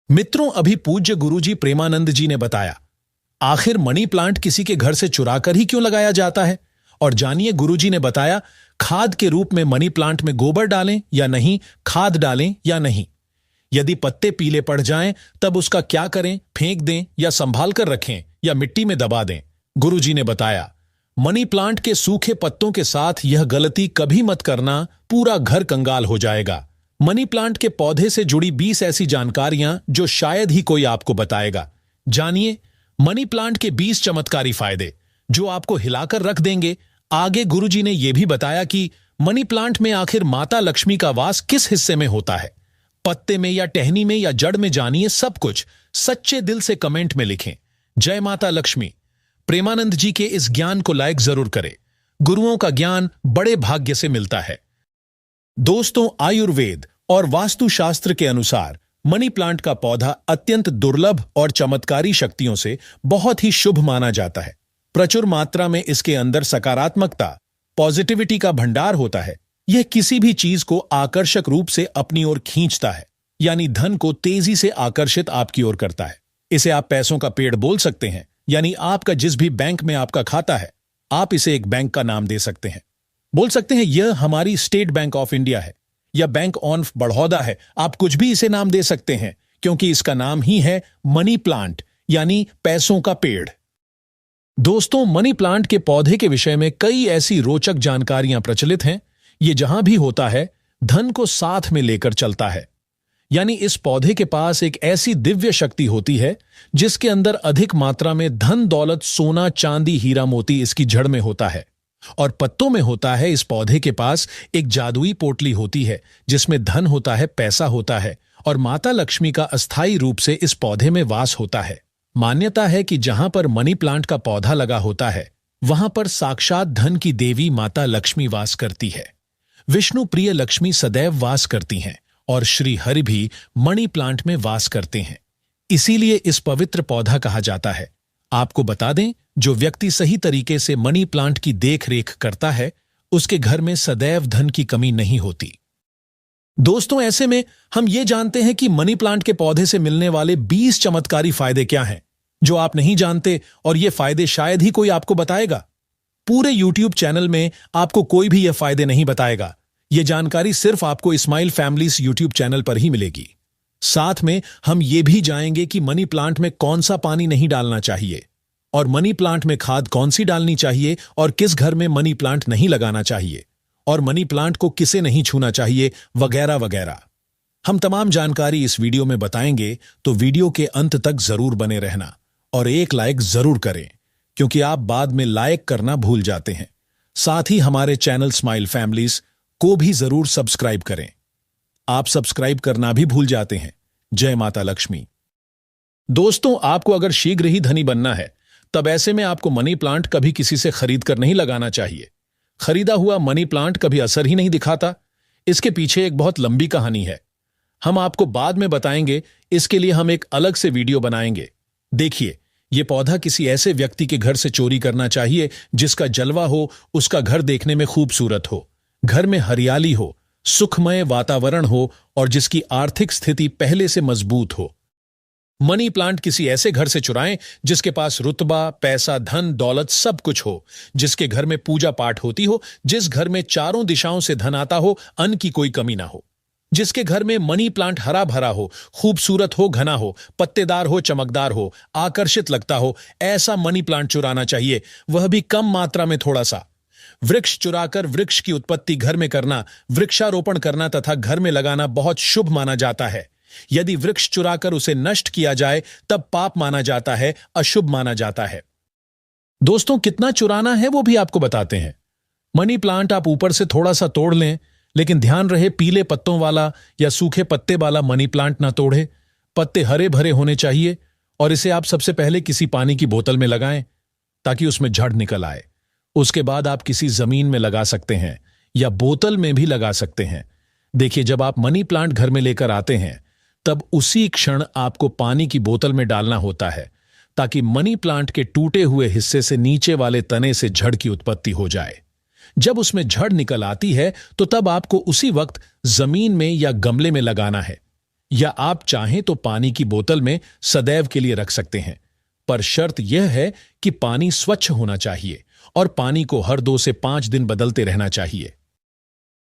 मित्रों, अभी पूज्य गुरुजी प्रेमानंद जी ने बताया, आखिर मनी प्लांट किसी के घर से चुरा कर ही क्यों लगाया जाता है। और जानिए, गुरुजी ने बताया, खाद के रूप में मनी प्लांट में गोबर डालें या नहीं, खाद डालें या नहीं, यदि पत्ते पीले पड़ जाएं तब उसका क्या करें, फेंक दें या संभाल कर रखें या मिट्टी में दबा दें। गुरुजी ने बताया, मनी प्लांट के सूखे पत्तों के साथ यह गलती कभी मत करना, पूरा घर कंगाल हो जाएगा। मनी प्लांट के पौधे से जुड़ी 20 ऐसी जानकारियां जो शायद ही कोई आपको बताएगा। जानिए, मनी प्लांट के 20 चमत्कारी फायदे जो आपको हिलाकर रख देंगे। आगे गुरुजी ने यह भी बताया कि मनी प्लांट में आखिर माता लक्ष्मी का वास किस हिस्से में होता है, पत्ते में या टहनी में या जड़ में। जानिए सब कुछ, सच्चे दिल से कमेंट में लिखें, जय माता लक्ष्मी। प्रेमानंद जी के इस ज्ञान को लाइक जरूर करें। गुरुओं का ज्ञान बड़े भाग्य से मिलता है। दोस्तों, आयुर्वेद और वास्तुशास्त्र के अनुसार मनी प्लांट का पौधा अत्यंत दुर्लभ और चमत्कारी शक्तियों से बहुत ही शुभ माना जाता है। प्रचुर मात्रा में इसके अंदर सकारात्मकता, पॉजिटिविटी का भंडार होता है। यह किसी भी चीज को आकर्षक रूप से अपनी ओर खींचता है, यानी धन को तेजी से आकर्षित आपकी ओर करता है। इसे आप पैसों का पेड़ बोल सकते हैं, यानी आपका जिस भी बैंक में आपका खाता है, आप इसे एक बैंक का नाम दे सकते हैं। बोल सकते हैं यह हमारी स्टेट बैंक ऑफ इंडिया है या बैंक ऑफ बड़ौदा है। आप कुछ भी इसे नाम दे सकते हैं, क्योंकि इसका नाम ही है मनी प्लांट, यानी पैसों का पेड़। दोस्तों, मनी प्लांट के पौधे के विषय में कई ऐसी रोचक जानकारियां प्रचलित हैं। ये जहां भी होता है, धन को साथ में लेकर चलता है। यानी इस पौधे के पास एक ऐसी दिव्य शक्ति होती है जिसके अंदर अधिक मात्रा में धन दौलत, सोना चांदी हीरा मोती इसकी जड़ में होता है। और पत्तों में होता है, इस पौधे के पास एक जादुई पोटली होती है जिसमें धन होता है, पैसा होता है, और माता लक्ष्मी का अस्थायी रूप से इस पौधे में वास होता है। मान्यता है कि जहां पर मनी प्लांट का पौधा लगा होता है, वहां पर साक्षात धन की देवी माता लक्ष्मी वास करती है। विष्णु प्रिय लक्ष्मी सदैव वास करती हैं और श्री हरि भी मनी प्लांट में वास करते हैं। इसीलिए इस पवित्र पौधा कहा जाता है। आपको बता दें, जो व्यक्ति सही तरीके से मनी प्लांट की देख रेख करता है, उसके घर में सदैव धन की कमी नहीं होती। दोस्तों, ऐसे में हम ये जानते हैं कि मनी प्लांट के पौधे से मिलने वाले 20 चमत्कारी फायदे क्या हैं, जो आप नहीं जानते, और ये फायदे शायद ही कोई आपको बताएगा। पूरे YouTube चैनल में आपको कोई भी ये फायदे नहीं बताएगा। ये जानकारी सिर्फ आपको इस्माइल फैमिलीज YouTube चैनल पर ही मिलेगी। साथ में हम ये भी जानेंगे कि मनी प्लांट में कौन सा पानी नहीं डालना चाहिए, और मनी प्लांट में खाद कौन सी डालनी चाहिए, और किस घर में मनी प्लांट नहीं लगाना चाहिए, और मनी प्लांट को किसे नहीं छूना चाहिए, वगैरह वगैरह। हम तमाम जानकारी इस वीडियो में बताएंगे, तो वीडियो के अंत तक जरूर बने रहना और एक लाइक जरूर करें, क्योंकि आप बाद में लाइक करना भूल जाते हैं। साथ ही हमारे चैनल स्माइल फैमिलीज को भी जरूर सब्सक्राइब करें। आप सब्सक्राइब करना भी भूल जाते हैं। जय माता लक्ष्मी। दोस्तों, आपको अगर शीघ्र ही धनी बनना है, तब ऐसे में आपको मनी प्लांट कभी किसी से खरीद कर नहीं लगाना चाहिए। खरीदा हुआ मनी प्लांट कभी असर ही नहीं दिखाता। इसके पीछे एक बहुत लंबी कहानी है, हम आपको बाद में बताएंगे। इसके लिए हम एक अलग से वीडियो बनाएंगे। देखिए, यह पौधा किसी ऐसे व्यक्ति के घर से चोरी करना चाहिए जिसका जलवा हो, उसका घर देखने में खूबसूरत हो, घर में हरियाली हो, सुखमय वातावरण हो, और जिसकी आर्थिक स्थिति पहले से मजबूत हो। मनी प्लांट किसी ऐसे घर से चुराएं जिसके पास रुतबा, पैसा, धन दौलत सब कुछ हो, जिसके घर में पूजा पाठ होती हो, जिस घर में चारों दिशाओं से धन आता हो, अन्न की कोई कमी ना हो, जिसके घर में मनी प्लांट हरा भरा हो, खूबसूरत हो, घना हो, पत्तेदार हो, चमकदार हो, आकर्षित लगता हो। ऐसा मनी प्लांट चुराना चाहिए, वह भी कम मात्रा में थोड़ा सा। वृक्ष चुराकर वृक्ष की उत्पत्ति घर में करना, वृक्षारोपण करना तथा घर में लगाना बहुत शुभ माना जाता है। यदि वृक्ष चुराकर उसे नष्ट किया जाए तब पाप माना जाता है, अशुभ माना जाता है। दोस्तों, कितना चुराना है वो भी आपको बताते हैं। मनी प्लांट आप ऊपर से थोड़ा सा तोड़ लें, लेकिन ध्यान रहे पीले पत्तों वाला या सूखे पत्ते वाला मनी प्लांट ना तोड़े। पत्ते हरे भरे होने चाहिए, और इसे आप सबसे पहले किसी पानी की बोतल में लगाएं ताकि उसमें झड़ निकल आए। उसके बाद आप किसी जमीन में लगा सकते हैं या बोतल में भी लगा सकते हैं। देखिए, जब आप मनी प्लांट घर में लेकर आते हैं, तब उसी क्षण आपको पानी की बोतल में डालना होता है, ताकि मनी प्लांट के टूटे हुए हिस्से से नीचे वाले तने से झड़ की उत्पत्ति हो जाए। जब उसमें झड़ निकल आती है, तो तब आपको उसी वक्त जमीन में या गमले में लगाना है। या आप चाहें तो पानी की बोतल में सदैव के लिए रख सकते हैं, पर शर्त यह है कि पानी स्वच्छ होना चाहिए और पानी को हर 2 से 5 दिन बदलते रहना चाहिए।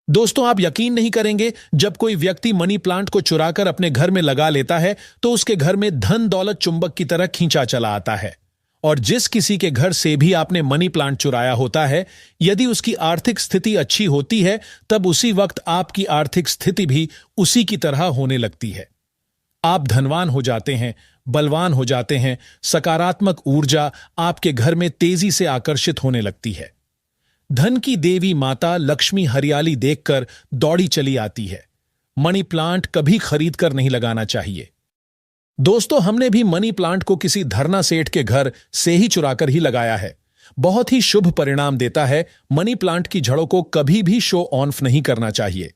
दोस्तों, आप यकीन नहीं करेंगे, जब कोई व्यक्ति मनी प्लांट को चुराकर अपने घर में लगा लेता है तो उसके घर में धन दौलत चुंबक की तरह खींचा चला आता है। और जिस किसी के घर से भी आपने मनी प्लांट चुराया होता है, यदि उसकी आर्थिक स्थिति अच्छी होती है, तब उसी वक्त आपकी आर्थिक स्थिति भी उसी की तरह होने लगती है। आप धनवान हो जाते हैं, बलवान हो जाते हैं, सकारात्मक ऊर्जा आपके घर में तेजी से आकर्षित होने लगती है। धन की देवी माता लक्ष्मी हरियाली देखकर दौड़ी चली आती है। मनी प्लांट कभी खरीद कर नहीं लगाना चाहिए। दोस्तों, हमने भी मनी प्लांट को किसी धरना सेठ के घर से ही चुराकर ही लगाया है। बहुत ही शुभ परिणाम देता है। मनी प्लांट की जड़ों को कभी भी शो ऑफ नहीं करना चाहिए।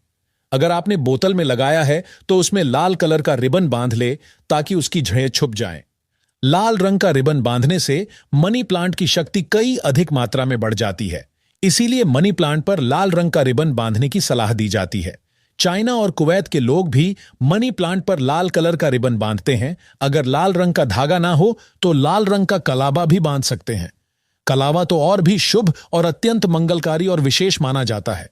अगर आपने बोतल में लगाया है तो उसमें लाल कलर का रिबन बांध ले ताकि उसकी जड़ें छुप जाएं। लाल रंग का रिबन बांधने से मनी प्लांट की शक्ति कई अधिक मात्रा में बढ़ जाती है। इसीलिए मनी प्लांट पर लाल रंग का रिबन बांधने की सलाह दी जाती है। चाइना और कुवैत के लोग भी मनी प्लांट पर लाल कलर का रिबन बांधते हैं। अगर लाल रंग का धागा ना हो तो लाल रंग का कलावा भी बांध सकते हैं। कलावा तो और भी शुभ और अत्यंत मंगलकारी और विशेष माना जाता है।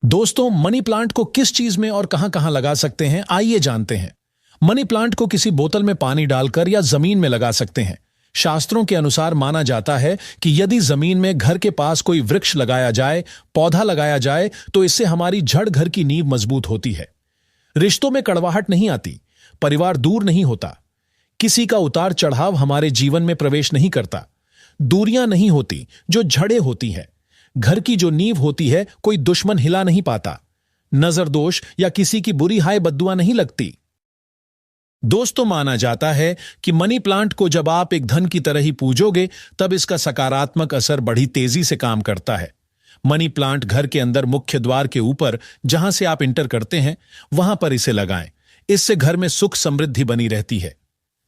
दोस्तों, मनी प्लांट को किस चीज में और कहां कहां लगा सकते हैं, आइए जानते हैं। मनी प्लांट को किसी बोतल में पानी डालकर या जमीन में लगा सकते हैं। शास्त्रों के अनुसार माना जाता है कि यदि जमीन में घर के पास कोई वृक्ष लगाया जाए, पौधा लगाया जाए, तो इससे हमारी जड़ घर की नींव मजबूत होती है। रिश्तों में कड़वाहट नहीं आती, परिवार दूर नहीं होता, किसी का उतार चढ़ाव हमारे जीवन में प्रवेश नहीं करता, दूरियां नहीं होती जो झड़ें होती हैं। घर की जो नींव होती है कोई दुश्मन हिला नहीं पाता, नजर दोष या किसी की बुरी हाय बद्दुआ नहीं लगती। दोस्तों, माना जाता है कि मनी प्लांट को जब आप एक धन की तरह ही पूजोगे, तब इसका सकारात्मक असर बड़ी तेजी से काम करता है। मनी प्लांट घर के अंदर मुख्य द्वार के ऊपर, जहां से आप इंटर करते हैं, वहां पर इसे लगाएं। इससे घर में सुख समृद्धि बनी रहती है।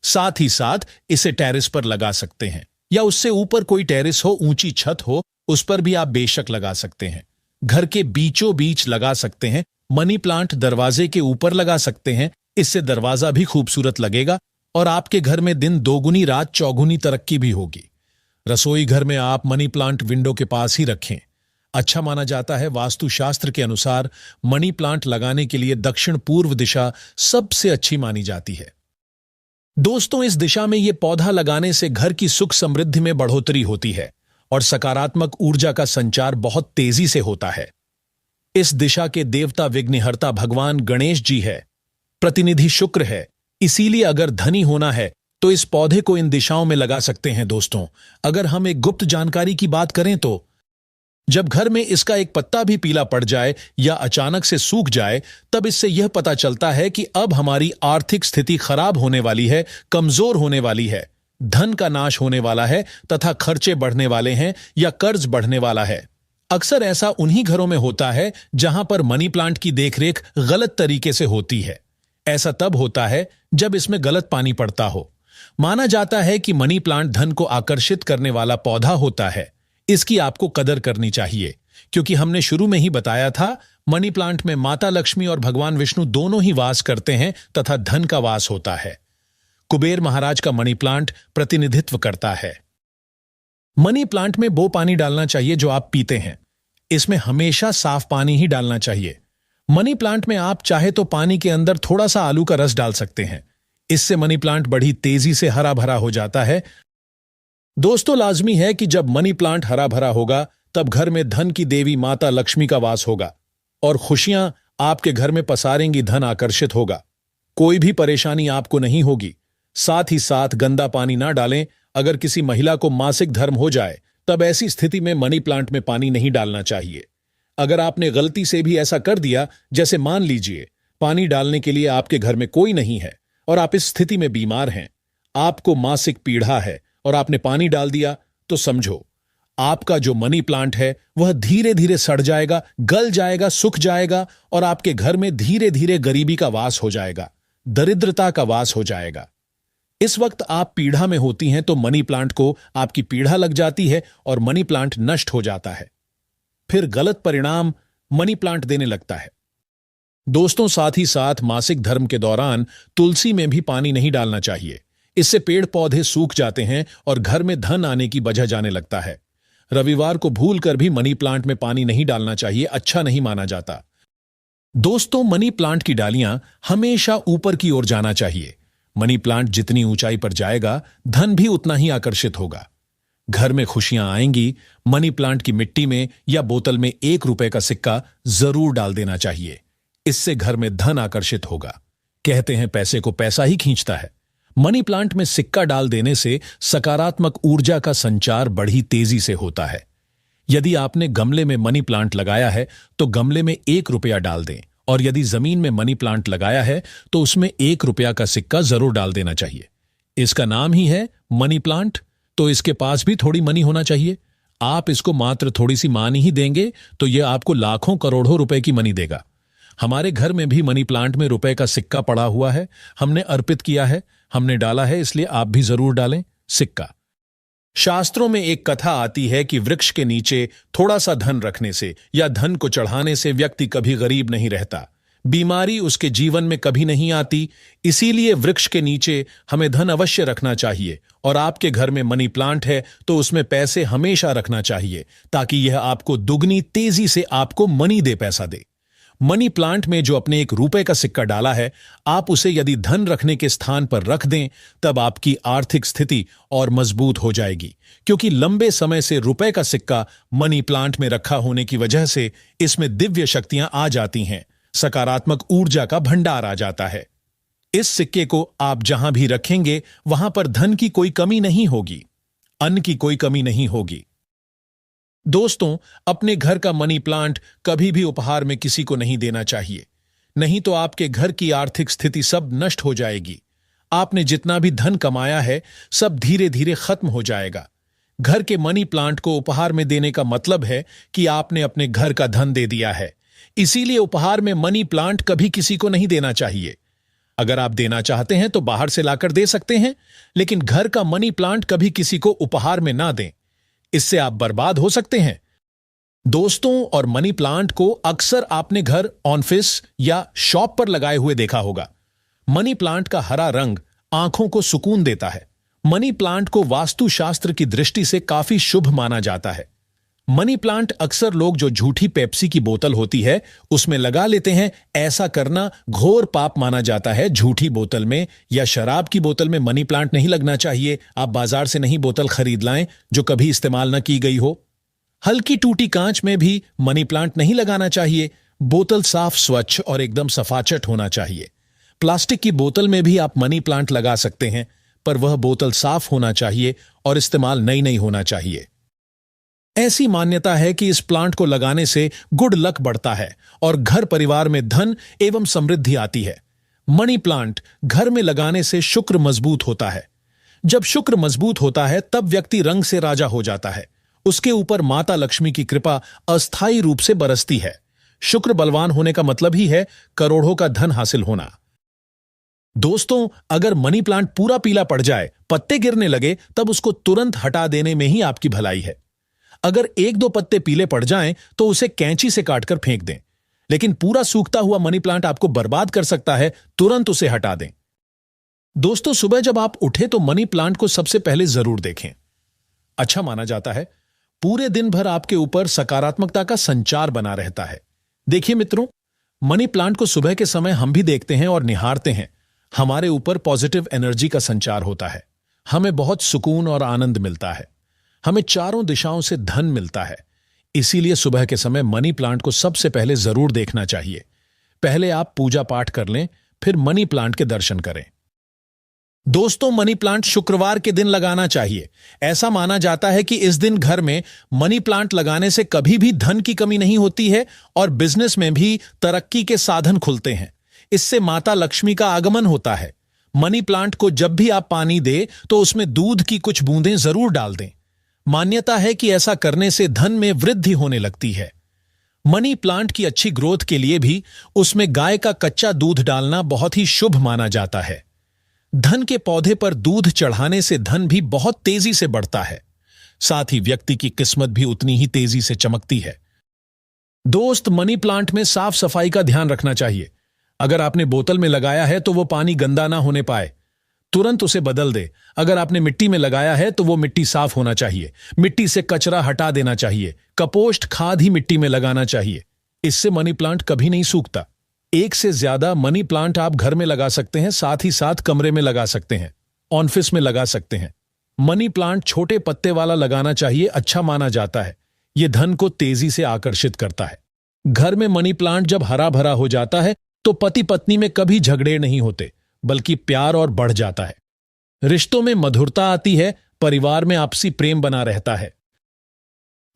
साथ ही साथ इसे टेरेस पर लगा सकते हैं या उससे ऊपर कोई टेरेस हो, ऊंची छत हो, उस पर भी आप बेशक लगा सकते हैं। घर के बीचों बीच लगा सकते हैं। मनी प्लांट दरवाजे के ऊपर लगा सकते हैं। इससे दरवाजा भी खूबसूरत लगेगा और आपके घर में दिन दोगुनी रात चौगुनी तरक्की भी होगी। रसोई घर में आप मनी प्लांट विंडो के पास ही रखें। अच्छा माना जाता है। वास्तुशास्त्र के अनुसार मनी प्लांट लगाने के लिए दक्षिण पूर्व दिशा सबसे अच्छी मानी जाती है। दोस्तों, इस दिशा में यह पौधा लगाने से घर की सुख समृद्धि में बढ़ोतरी होती है और सकारात्मक ऊर्जा का संचार बहुत तेजी से होता है। इस दिशा के देवता विघ्नहर्ता भगवान गणेश जी है, प्रतिनिधि शुक्र है। इसीलिए अगर धनी होना है तो इस पौधे को इन दिशाओं में लगा सकते हैं। दोस्तों, अगर हम एक गुप्त जानकारी की बात करें तो जब घर में इसका एक पत्ता भी पीला पड़ जाए या अचानक से सूख जाए, तब इससे यह पता चलता है कि अब हमारी आर्थिक स्थिति खराब होने वाली है, कमजोर होने वाली है, धन का नाश होने वाला है तथा खर्चे बढ़ने वाले हैं या कर्ज बढ़ने वाला है। अक्सर ऐसा उन्हीं घरों में होता है जहां पर मनी प्लांट की देखरेख गलत तरीके से होती है। ऐसा तब होता है जब इसमें गलत पानी पड़ता हो। माना जाता है कि मनी प्लांट धन को आकर्षित करने वाला पौधा होता है। इसकी आपको कदर करनी चाहिए, क्योंकि हमने शुरू में ही बताया था, मनी प्लांट में माता लक्ष्मी और भगवान विष्णु दोनों ही वास करते हैं तथा धन का वास होता है। कुबेर महाराज का मनी प्लांट प्रतिनिधित्व करता है। मनी प्लांट में वो पानी डालना चाहिए जो आप पीते हैं। इसमें हमेशा साफ पानी ही डालना चाहिए। मनी प्लांट में आप चाहे तो पानी के अंदर थोड़ा सा आलू का रस डाल सकते हैं। इससे मनी प्लांट बड़ी तेजी से हरा भरा हो जाता है। दोस्तों, लाजमी है कि जब मनी प्लांट हरा भरा होगा तब घर में धन की देवी माता लक्ष्मी का वास होगा और खुशियां आपके घर में पसारेंगी, धन आकर्षित होगा। कोई भी परेशानी आपको नहीं होगी। साथ ही साथ गंदा पानी ना डालें। अगर किसी महिला को मासिक धर्म हो जाए तब ऐसी स्थिति में मनी प्लांट में पानी नहीं डालना चाहिए। अगर आपने गलती से भी ऐसा कर दिया, जैसे मान लीजिए पानी डालने के लिए आपके घर में कोई नहीं है और आप इस स्थिति में बीमार हैं, आपको मासिक पीड़ा है और आपने पानी डाल दिया, तो समझो आपका जो मनी प्लांट है वह धीरे धीरे सड़ जाएगा, गल जाएगा, सूख जाएगा और आपके घर में धीरे धीरे गरीबी का वास हो जाएगा, दरिद्रता का वास हो जाएगा। इस वक्त आप पीड़ा में होती हैं तो मनी प्लांट को आपकी पीड़ा लग जाती है और मनी प्लांट नष्ट हो जाता है। फिर गलत परिणाम मनी प्लांट देने लगता है। दोस्तों, साथ ही साथ मासिक धर्म के दौरान तुलसी में भी पानी नहीं डालना चाहिए। इससे पेड़ पौधे सूख जाते हैं और घर में धन आने की वजह जाने लगता है। रविवार को भूल कर भी मनी प्लांट में पानी नहीं डालना चाहिए, अच्छा नहीं माना जाता। दोस्तों, मनी प्लांट की डालियां हमेशा ऊपर की ओर जाना चाहिए। मनी प्लांट जितनी ऊंचाई पर जाएगा, धन भी उतना ही आकर्षित होगा। घर में खुशियां आएंगी। मनी प्लांट की मिट्टी में या बोतल में 1 रुपए का सिक्का जरूर डाल देना चाहिए। इससे घर में धन आकर्षित होगा। कहते हैं पैसे को पैसा ही खींचता है। मनी प्लांट में सिक्का डाल देने से सकारात्मक ऊर्जा का संचार बड़ी तेजी से होता है। यदि आपने गमले में मनी प्लांट लगाया है तो गमले में 1 रुपया डाल दें, और यदि जमीन में मनी प्लांट लगाया है तो उसमें 1 रुपया का सिक्का जरूर डाल देना चाहिए। इसका नाम ही है मनी प्लांट, तो इसके पास भी थोड़ी मनी होना चाहिए। आप इसको मात्र थोड़ी सी मानी ही देंगे तो यह आपको लाखों करोड़ों रुपए की मनी देगा। हमारे घर में भी मनी प्लांट में रुपए का सिक्का पड़ा हुआ है। हमने अर्पित किया है, हमने डाला है, इसलिए आप भी जरूर डालें सिक्का। शास्त्रों में एक कथा आती है कि वृक्ष के नीचे थोड़ा सा धन रखने से या धन को चढ़ाने से व्यक्ति कभी गरीब नहीं रहता, बीमारी उसके जीवन में कभी नहीं आती। इसीलिए वृक्ष के नीचे हमें धन अवश्य रखना चाहिए। और आपके घर में मनी प्लांट है तो उसमें पैसे हमेशा रखना चाहिए, ताकि यह आपको दुगनी तेजी से आपको मनी दे, पैसा दे। मनी प्लांट में जो अपने 1 रुपए का सिक्का डाला है, आप उसे यदि धन रखने के स्थान पर रख दें, तब आपकी आर्थिक स्थिति और मजबूत हो जाएगी, क्योंकि लंबे समय से रुपए का सिक्का मनी प्लांट में रखा होने की वजह से इसमें दिव्य शक्तियां आ जाती हैं, सकारात्मक ऊर्जा का भंडार आ जाता है। इस सिक्के को आप जहां भी रखेंगे वहां पर धन की कोई कमी नहीं होगी, अन्न की कोई कमी नहीं होगी। दोस्तों, अपने घर का मनी प्लांट कभी भी उपहार में किसी को नहीं देना चाहिए, नहीं तो आपके घर की आर्थिक स्थिति सब नष्ट हो जाएगी। आपने जितना भी धन कमाया है सब धीरे धीरे खत्म हो जाएगा। घर के मनी प्लांट को उपहार में देने का मतलब है कि आपने अपने घर का धन दे दिया है। इसीलिए उपहार में मनी प्लांट कभी किसी को नहीं देना चाहिए। अगर आप देना चाहते हैं तो बाहर से लाकर दे सकते हैं, लेकिन घर का मनी प्लांट कभी किसी को उपहार में ना दें, इससे आप बर्बाद हो सकते हैं। दोस्तों, और मनी प्लांट को अक्सर आपने घर, ऑफिस या शॉप पर लगाए हुए देखा होगा। मनी प्लांट का हरा रंग आंखों को सुकून देता है। मनी प्लांट को वास्तुशास्त्र की दृष्टि से काफी शुभ माना जाता है। मनी प्लांट अक्सर लोग जो झूठी पेप्सी की बोतल होती है उसमें लगा लेते हैं। ऐसा करना घोर पाप माना जाता है। झूठी बोतल में या शराब की बोतल में मनी प्लांट नहीं लगना चाहिए। आप बाजार से नहीं बोतल खरीद लाएं जो कभी इस्तेमाल न की गई हो। हल्की टूटी कांच में भी मनी प्लांट नहीं लगाना चाहिए। बोतल साफ, स्वच्छ और एकदम सफाचट होना चाहिए। प्लास्टिक की बोतल में भी आप मनी प्लांट लगा सकते हैं, पर वह बोतल साफ होना चाहिए और इस्तेमाल नई नहीं होना चाहिए। ऐसी मान्यता है कि इस प्लांट को लगाने से गुड लक बढ़ता है और घर परिवार में धन एवं समृद्धि आती है। मनी प्लांट घर में लगाने से शुक्र मजबूत होता है। जब शुक्र मजबूत होता है तब व्यक्ति रंग से राजा हो जाता है। उसके ऊपर माता लक्ष्मी की कृपा अस्थायी रूप से बरसती है। शुक्र बलवान होने का मतलब ही है करोड़ों का धन हासिल होना। दोस्तों, अगर मनी प्लांट पूरा पीला पड़ जाए, पत्ते गिरने लगे, तब उसको तुरंत हटा देने में ही आपकी भलाई है। अगर 1-2 पत्ते पीले पड़ जाएं तो उसे कैंची से काटकर फेंक दें, लेकिन पूरा सूखता हुआ मनी प्लांट आपको बर्बाद कर सकता है, तुरंत उसे हटा दें। दोस्तों, सुबह जब आप उठे तो मनी प्लांट को सबसे पहले जरूर देखें। अच्छा माना जाता है, पूरे दिन भर आपके ऊपर सकारात्मकता का संचार बना रहता है। देखिए मित्रों, मनी प्लांट को सुबह के समय हम भी देखते हैं और निहारते हैं। हमारे ऊपर पॉजिटिव एनर्जी का संचार होता है। हमें बहुत सुकून और आनंद मिलता है। हमें चारों दिशाओं से धन मिलता है। इसीलिए सुबह के समय मनी प्लांट को सबसे पहले जरूर देखना चाहिए। पहले आप पूजा पाठ कर लें, फिर मनी प्लांट के दर्शन करें। दोस्तों, मनी प्लांट शुक्रवार के दिन लगाना चाहिए। ऐसा माना जाता है कि इस दिन घर में मनी प्लांट लगाने से कभी भी धन की कमी नहीं होती है और बिजनेस में भी तरक्की के साधन खुलते हैं। इससे माता लक्ष्मी का आगमन होता है। मनी प्लांट को जब भी आप पानी दें तो उसमें दूध की कुछ बूंदें जरूर डाल दें। मान्यता है कि ऐसा करने से धन में वृद्धि होने लगती है। मनी प्लांट की अच्छी ग्रोथ के लिए भी उसमें गाय का कच्चा दूध डालना बहुत ही शुभ माना जाता है। धन के पौधे पर दूध चढ़ाने से धन भी बहुत तेजी से बढ़ता है। साथ ही व्यक्ति की किस्मत भी उतनी ही तेजी से चमकती है। दोस्त, मनी प्लांट में साफ सफाई का ध्यान रखना चाहिए। अगर आपने बोतल में लगाया है तो वो पानी गंदा ना होने पाए, तुरंत उसे बदल दे। अगर आपने मिट्टी में लगाया है तो वो मिट्टी साफ होना चाहिए। मिट्टी से कचरा हटा देना चाहिए। कपोस्ट खाद ही मिट्टी में लगाना चाहिए। इससे मनी प्लांट कभी नहीं सूखता। एक से ज्यादा मनी प्लांट आप घर में लगा सकते हैं, साथ ही साथ कमरे में लगा सकते हैं, ऑफिस में लगा सकते हैं। मनी प्लांट छोटे पत्ते वाला लगाना चाहिए, अच्छा माना जाता है। यह धन को तेजी से आकर्षित करता है। घर में मनी प्लांट जब हरा भरा हो जाता है तो पति पत्नी में कभी झगड़े नहीं होते, बल्कि प्यार और बढ़ जाता है। रिश्तों में मधुरता आती है, परिवार में आपसी प्रेम बना रहता है।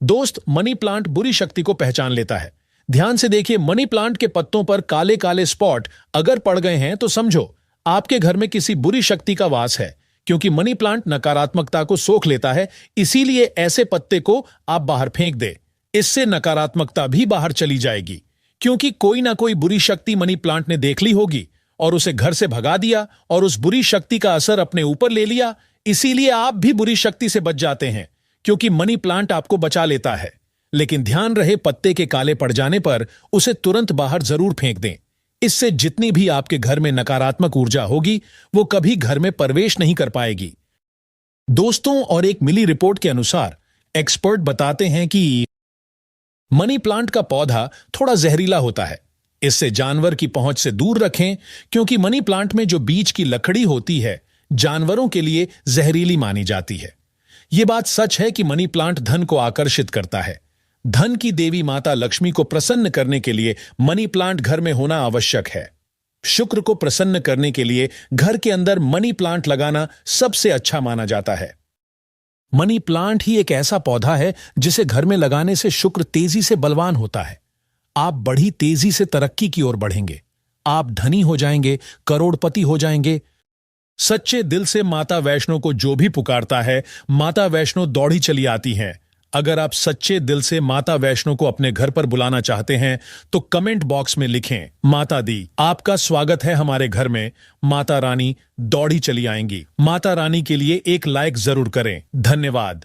दोस्त, मनी प्लांट बुरी शक्ति को पहचान लेता है। ध्यान से देखिए, मनी प्लांट के पत्तों पर काले काले स्पॉट अगर पड़ गए हैं तो समझो आपके घर में किसी बुरी शक्ति का वास है, क्योंकि मनी प्लांट नकारात्मकता को सोख लेता है। इसीलिए ऐसे पत्ते को आप बाहर फेंक दे। इससे नकारात्मकता भी बाहर चली जाएगी, क्योंकि कोई ना कोई बुरी शक्ति मनी प्लांट ने देख ली होगी और उसे घर से भगा दिया और उस बुरी शक्ति का असर अपने ऊपर ले लिया। इसीलिए आप भी बुरी शक्ति से बच जाते हैं, क्योंकि मनी प्लांट आपको बचा लेता है। लेकिन ध्यान रहे, पत्ते के काले पड़ जाने पर उसे तुरंत बाहर जरूर फेंक दें। इससे जितनी भी आपके घर में नकारात्मक ऊर्जा होगी वो कभी घर में प्रवेश नहीं कर पाएगी। दोस्तों, और एक मिली रिपोर्ट के अनुसार एक्सपर्ट बताते हैं कि मनी प्लांट का पौधा थोड़ा जहरीला होता है। इससे जानवर की पहुंच से दूर रखें, क्योंकि मनी प्लांट में जो बीज की लकड़ी होती है जानवरों के लिए जहरीली मानी जाती है। यह बात सच है कि मनी प्लांट धन को आकर्षित करता है। धन की देवी माता लक्ष्मी को प्रसन्न करने के लिए मनी प्लांट घर में होना आवश्यक है। शुक्र को प्रसन्न करने के लिए घर के अंदर मनी प्लांट लगाना सबसे अच्छा माना जाता है। मनी प्लांट ही एक ऐसा पौधा है जिसे घर में लगाने से शुक्र तेजी से बलवान होता है। आप बड़ी तेजी से तरक्की की ओर बढ़ेंगे। आप धनी हो जाएंगे, करोड़पति हो जाएंगे। सच्चे दिल से माता वैष्णो को जो भी पुकारता है, माता वैष्णो दौड़ी चली आती हैं। अगर आप सच्चे दिल से माता वैष्णो को अपने घर पर बुलाना चाहते हैं तो कमेंट बॉक्स में लिखें, माता दी आपका स्वागत है हमारे घर में। माता रानी दौड़ी चली आएंगी। माता रानी के लिए एक लाइक जरूर करें। धन्यवाद।